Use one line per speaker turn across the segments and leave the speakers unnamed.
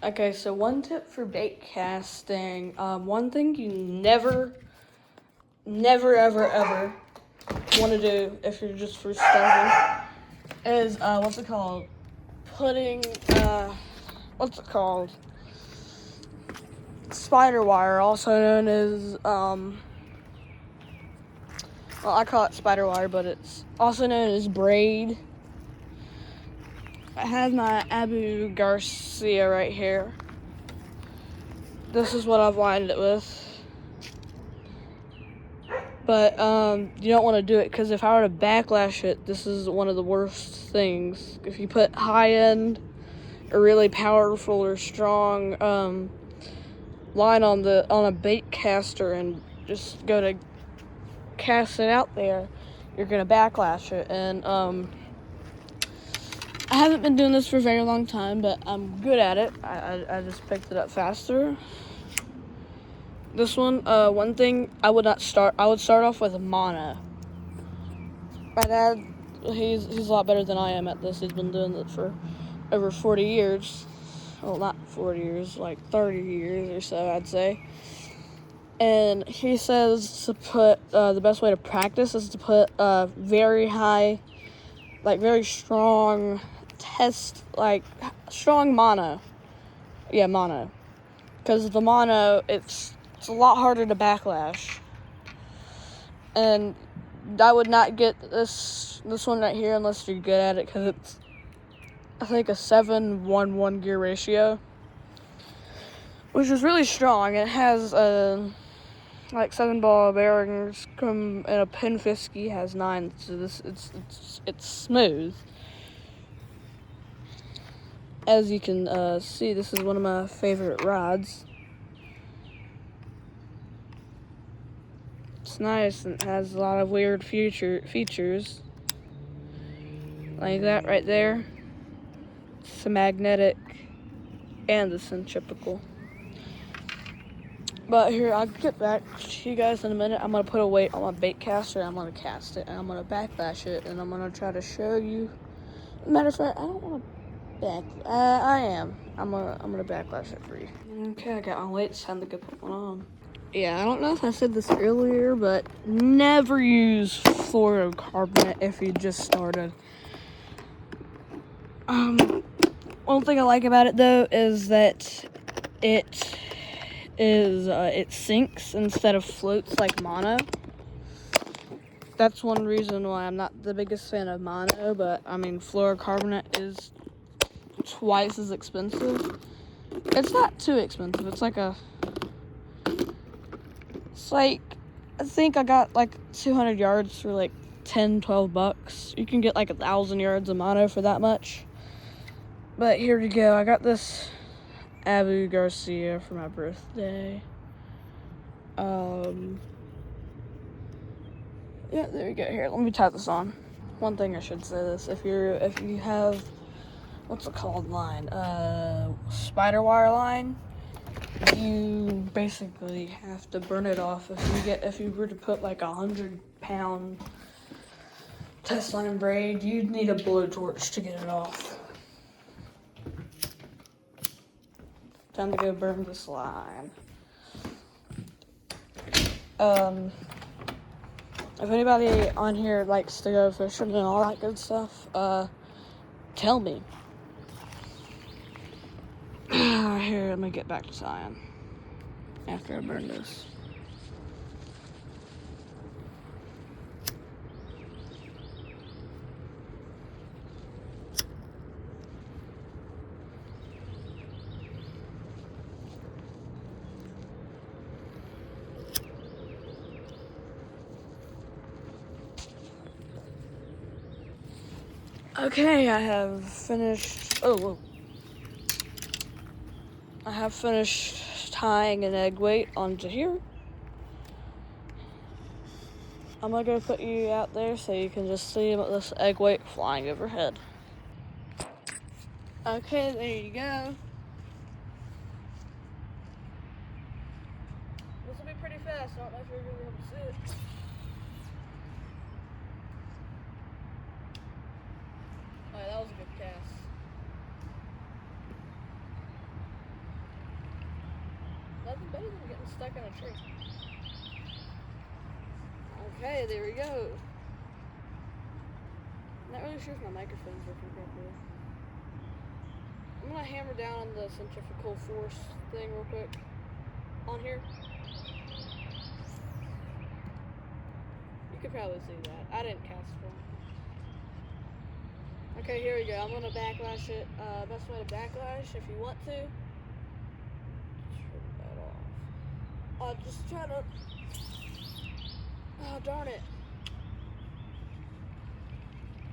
Okay, so one tip for bait casting. One thing you never, ever want to do if you're just first starting is what's it called? Putting what's it called? Spider wire, also known as well, I call it spider wire, but it's also known as braid. I have my Abu Garcia right here. This is what I've lined it with. But you don't want to do it because if I were to backlash it, this is one of the worst things. If you put high end or really powerful or strong line on a bait caster and just go to cast it out there, you're gonna backlash it. And I haven't been doing this for a very long time, but I'm good at it. I just picked it up faster. This one, one thing I would start off with mono. My dad, he's a lot better than I am at this. He's been doing it for over 40 years. Well, not 40 years, like 30 years or so, I'd say. And he says to put, the best way to practice is to put very high, like very strong strong mono. Yeah, mono. Because the mono, it's a lot harder to backlash. And I would not get this one right here unless you're good at it, because it's, I think, a 7-1-1 gear ratio, which is really strong. It has like 7 ball bearings, and a Pinfiski has 9. So it's smooth. As you can see, this is one of my favorite rods. It's nice and it has a lot of weird features. Like that right there. It's a magnetic and the centripetal. But here, I'll get back to you guys in a minute. I'm going to put a weight on my bait caster, I'm going to cast it, and I'm going to backlash it, and I'm going to try to show you. Matter of fact, I don't want to I am. I'm gonna backlash it for you. Okay, I got my weights. Time to go put one on. Yeah, I don't know if I said this earlier, but never use fluorocarbonate if you just started. One thing I like about it though is that it sinks instead of floats like mono. That's one reason why I'm not the biggest fan of mono, but I mean fluorocarbonate is twice as expensive. It's not too expensive. It's like I think I got like 200 yards for like $10-12. You can get like 1,000 yards of mono for that much. But here we go. I got this Abu Garcia for my birthday. Yeah, there we go. Here, let me tie this on. One thing I should say this: if you have what's it called line, spider wire line, you basically have to burn it off. If you were to put like 100-pound test line braid, you'd need a blowtorch to get it off. Time to go burn this line. If anybody on here likes to go fishing and all that good stuff, tell me. Here, let me get back to tying after I burn this. Okay, I have finished tying an egg weight onto here. I'm gonna go put you out there so you can just see this egg weight flying overhead. Okay, there you go. This will be pretty fast. I don't know if you're gonna be able to see it. Alright, that was a good cast. better than getting stuck in a tree. Okay, there we go. I'm not really sure if my microphone's working properly. I'm gonna hammer down on the centrifugal force thing real quick. On here. You could probably see that. I didn't cast for it. Okay, here we go. I'm gonna backlash it. Best way to backlash, if you want to. Turn that off. Just try to. Oh, darn it.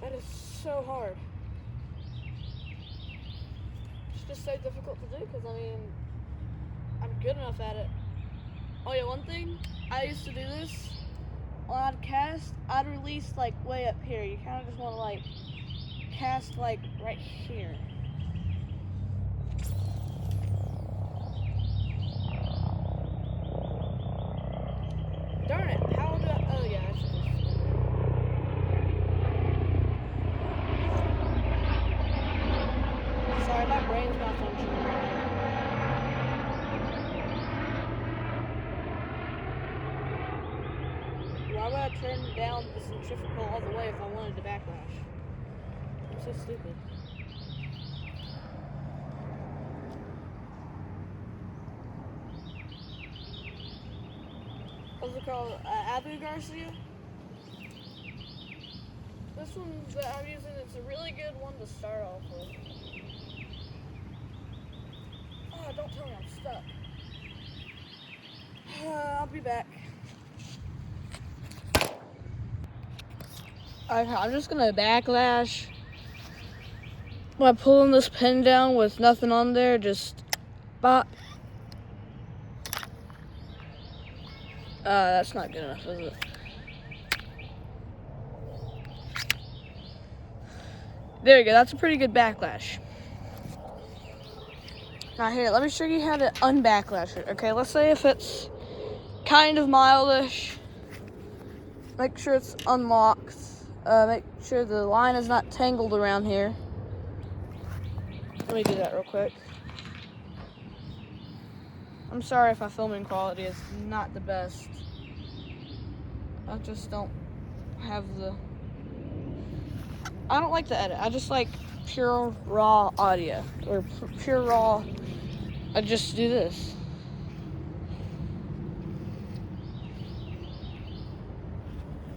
That is so hard. It's just so difficult to do because, I mean, I'm good enough at it. Oh, yeah, one thing. I used to do this. When I'd cast, I'd release, like, way up here. You kind of just want to, like, cast, like, right here. Darn it. How do I... Oh, yeah, I should just... Sorry, my brain's not functioning right now. Why would I turn down the centrifugal all the way if I wanted to backlash? I'm so stupid. What's it called? Abu Garcia? This one that I'm using, it's a really good one to start off with. Oh, don't tell me I'm stuck. I'll be back. Okay, I'm just gonna backlash by pulling this pin down with nothing on there, just bop. That's not good enough, is it? There you go, that's a pretty good backlash. Now here, let me show you how to unbacklash it. Okay, let's say if it's kind of mildish, make sure it's unlocked. Make sure the line is not tangled around here. Let me do that real quick. I'm sorry if my filming quality is not the best. I just don't have the... I don't like to edit. I just like pure raw audio. Or pure raw... I just do this.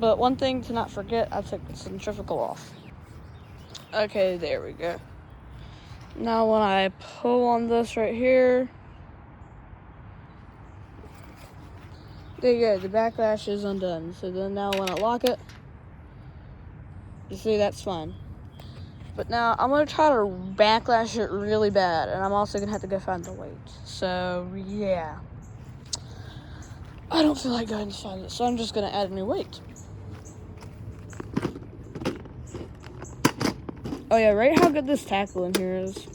But one thing to not forget, I took the centrifugal off. Okay, there we go. Now when I pull on this right here, there you go, the backlash is undone. So then now when I lock it, you see that's fine. But now I'm gonna try to backlash it really bad, and I'm also gonna have to go find the weight. So yeah. I don't feel like going to find it, so I'm just gonna add a new weight. Oh yeah, right how good this tackle in here is.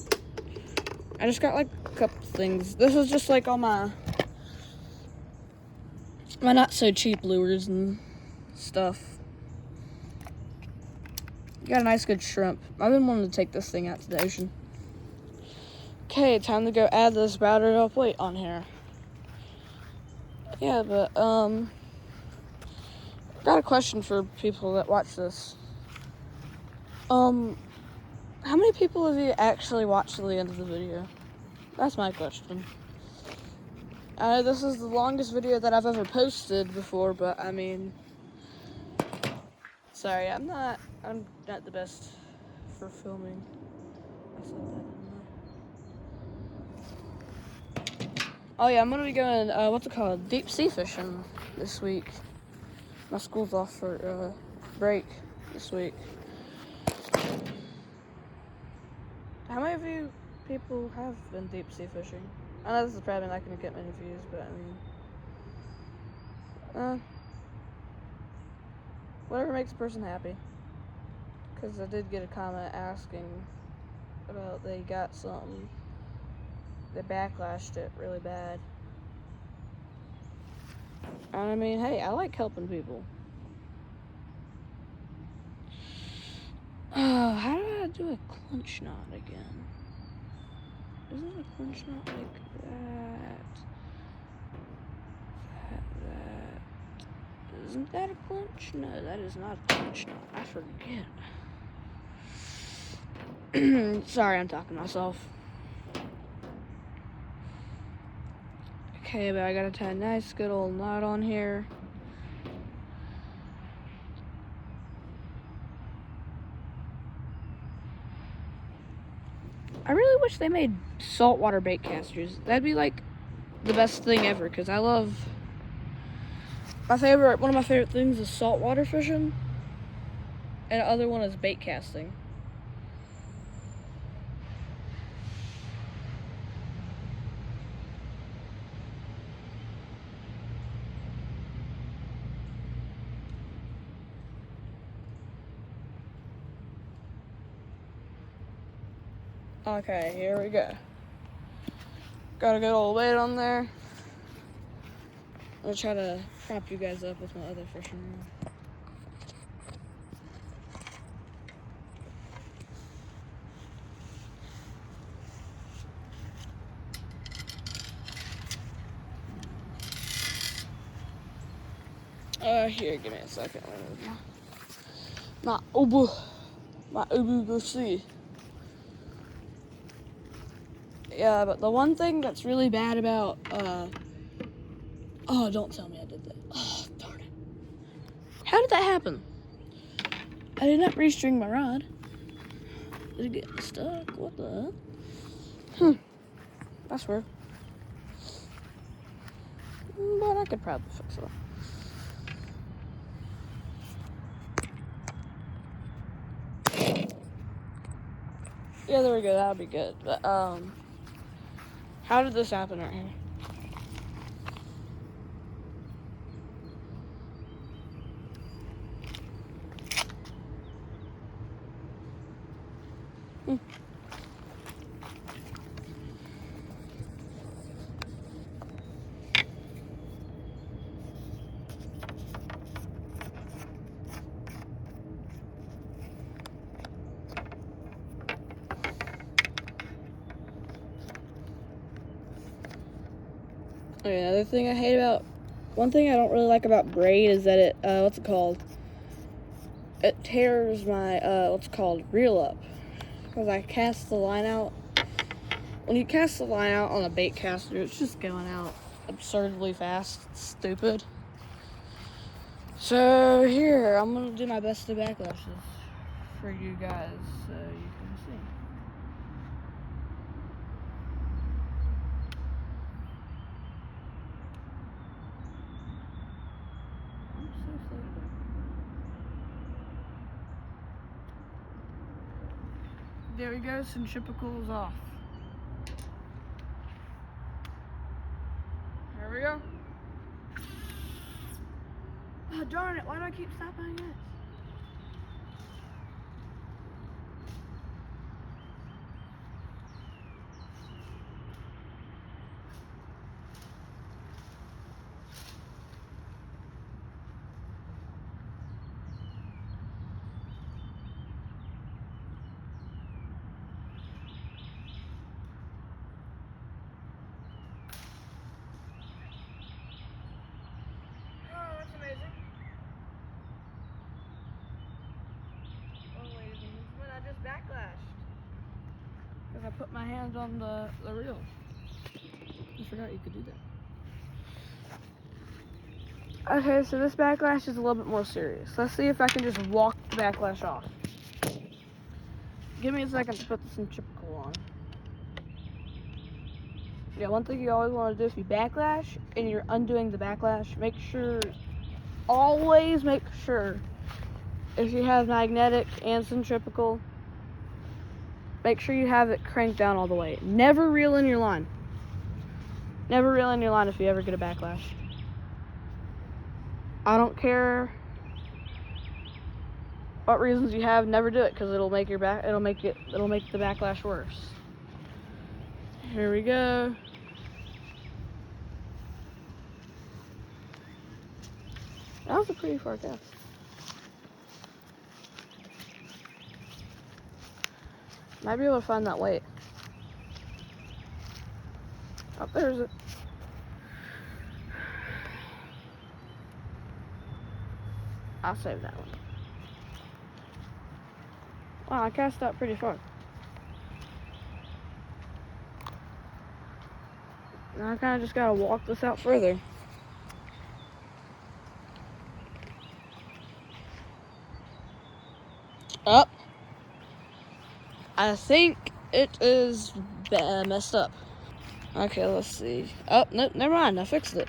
I just got like a couple things. This is just like all my not so cheap lures and stuff. Got a nice good shrimp. I've been wanting to take this thing out to the ocean. Okay, time to go add this battered up weight on here. Yeah, but got a question for people that watch this. How many people of you actually watched to the end of the video? That's my question. I know this is the longest video that I've ever posted before, but I mean, sorry, I'm not the best for filming. I said that, didn't I? Oh yeah, I'm gonna be going, what's it called? Deep sea fishing this week. My school's off for break this week. How many of you people have been deep sea fishing? I know this is probably not going to get many views, but I mean, whatever makes a person happy. Because I did get a comment asking about they got something, they backlashed it really bad. And I mean, hey, I like helping people. How do I do a clinch knot again? Isn't a clinch knot like that? Isn't that a clinch? No, that is not a clinch. No, I forget. Sorry, I'm talking to myself. Okay, but I gotta tie a nice good old knot on here. I really wish they made saltwater bait casters. That'd be like the best thing ever, because I love one of my favorite things is saltwater fishing, and the other one is bait casting. Okay, here we go. Got a good old weight on there. I'm gonna try to prop you guys up with my other fishing rod. Here, give me a second. My Ubu Garcia. Yeah, but the one thing that's really bad about, oh, don't tell me I did that. Oh, darn it. How did that happen? I did not restring my rod. Did it get stuck? What the hell? That's weird. But I could probably fix it up. Yeah, there we go. That'll be good. But, how did this happen right here? Okay, another thing I hate about, one thing I don't really like about braid is that it, what's it called? It tears my, reel up. Because I cast the line out. When you cast the line out on a bait caster, it's just going out absurdly fast. It's stupid. So here, I'm gonna do my best to backlashes for you guys so you can see. I'm so slow today. There we go, centripetals off. There we go. Oh, darn it, why do I keep stopping this? Oh, that's amazing. Oh, ladies and gentlemen, I just backlashed. Because I put my hands on the reel. I forgot you could do that. Okay, so this backlash is a little bit more serious. Let's see if I can just walk the backlash off. Give me a second to put the centripetal on. Yeah, one thing you always want to do if you backlash and you're undoing the backlash, always make sure if you have magnetic and centripetal, make sure you have it cranked down all the way. Never reel in your line. Never reel in your line if you ever get a backlash. I don't care what reasons you have, never do it because it'll make the backlash worse. Here we go. That was a pretty far cast. Might be able to find that weight. Oh, there's it. I'll save that one. Wow, I cast out pretty far. Now I kind of just gotta walk this out further. Up. I think it is messed up. Okay, let's see. Oh, nope, never mind. I fixed it.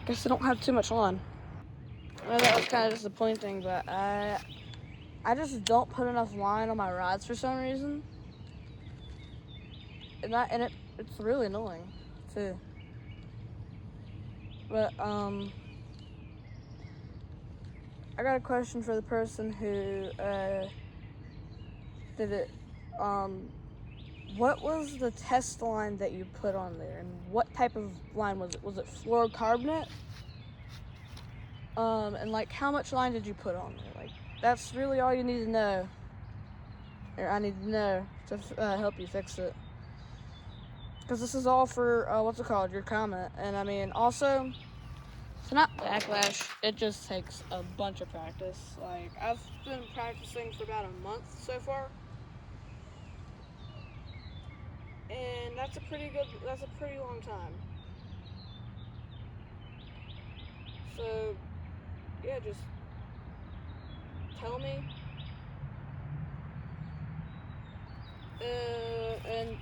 Guess I don't have too much line. Well, that was kind of disappointing, but I just don't put enough line on my rods for some reason. And it's really annoying too. But I got a question for the person who did it. What was the test line that you put on there, and what type of line was it? Was it fluorocarbonate? And like, how much line did you put on there? Like, that's really all you need to know. Or I need to know to help you fix it. Because this is all for, your comment. And I mean, also, it's not backlash. It just takes a bunch of practice. Like, I've been practicing for about a month so far. And that's a pretty long time. So, yeah, just tell me. And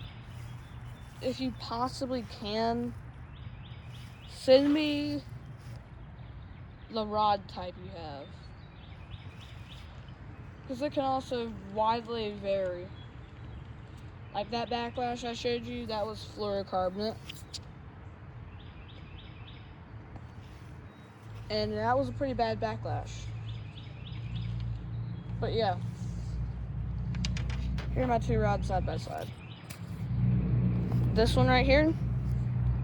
if you possibly can, send me the rod type you have. Because it can also widely vary. Like that backlash I showed you, that was fluorocarbonate. And that was a pretty bad backlash. But yeah. Here are my two rods side by side. This one right here,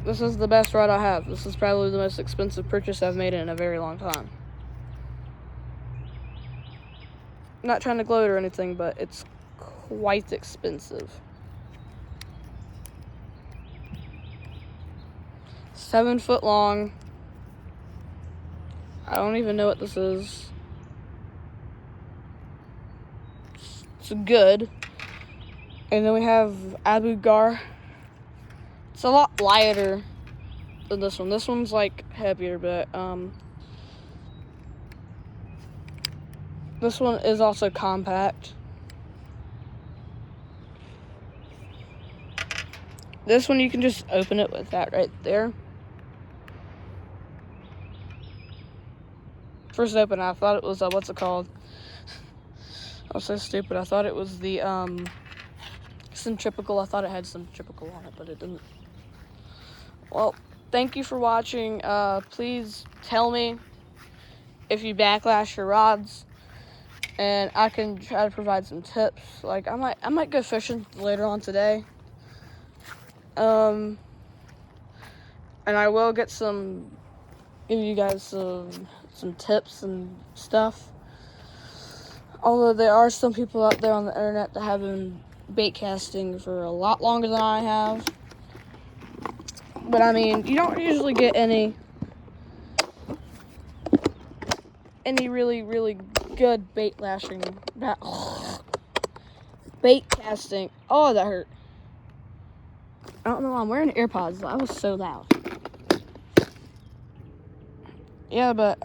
this is the best rod I have. This is probably the most expensive purchase I've made in a very long time. I'm not trying to gloat or anything, but it's quite expensive. 7 foot long. I don't even know what this is. It's good. And then we have Abu Gar. It's a lot lighter than this one. This one's like heavier, but this one is also compact. This one you can just open it with that right there. First open, I thought it was what's it called? I was so stupid. I thought it was the centripetal. I thought it had centripetal on it, but it didn't. Well, thank you for watching. Please tell me if you backlash your rods, and I can try to provide some tips. Like I might go fishing later on today. And I will give you guys some tips and stuff. Although there are some people out there on the internet that have been bait casting for a lot longer than I have. But I mean, you don't usually get any really, really good bait casting. Oh, that hurt. I don't know why I'm wearing AirPods. That was so loud. Yeah, but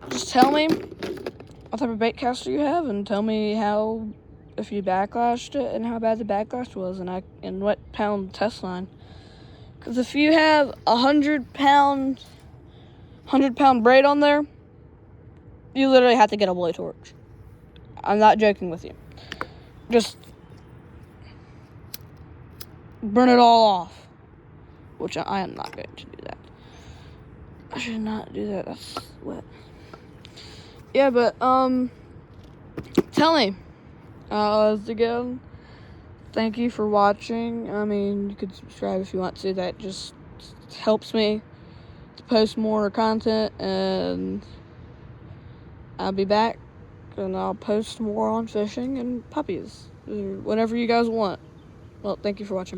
just tell me what type of bait caster you have, and tell me if you backlashed it and how bad the backlash was, and what pound test line. Because if you have 100-pound braid on there, you literally have to get a blowtorch. I'm not joking with you. Just burn it all off. Which I am not going to do that. I should not do that. That's wet. Yeah, but tell me. Again, thank you for watching. I mean, you could subscribe if you want to. That just helps me to post more content, and I'll be back, and I'll post more on fishing and puppies, or whatever you guys want. Well, thank you for watching. Bye.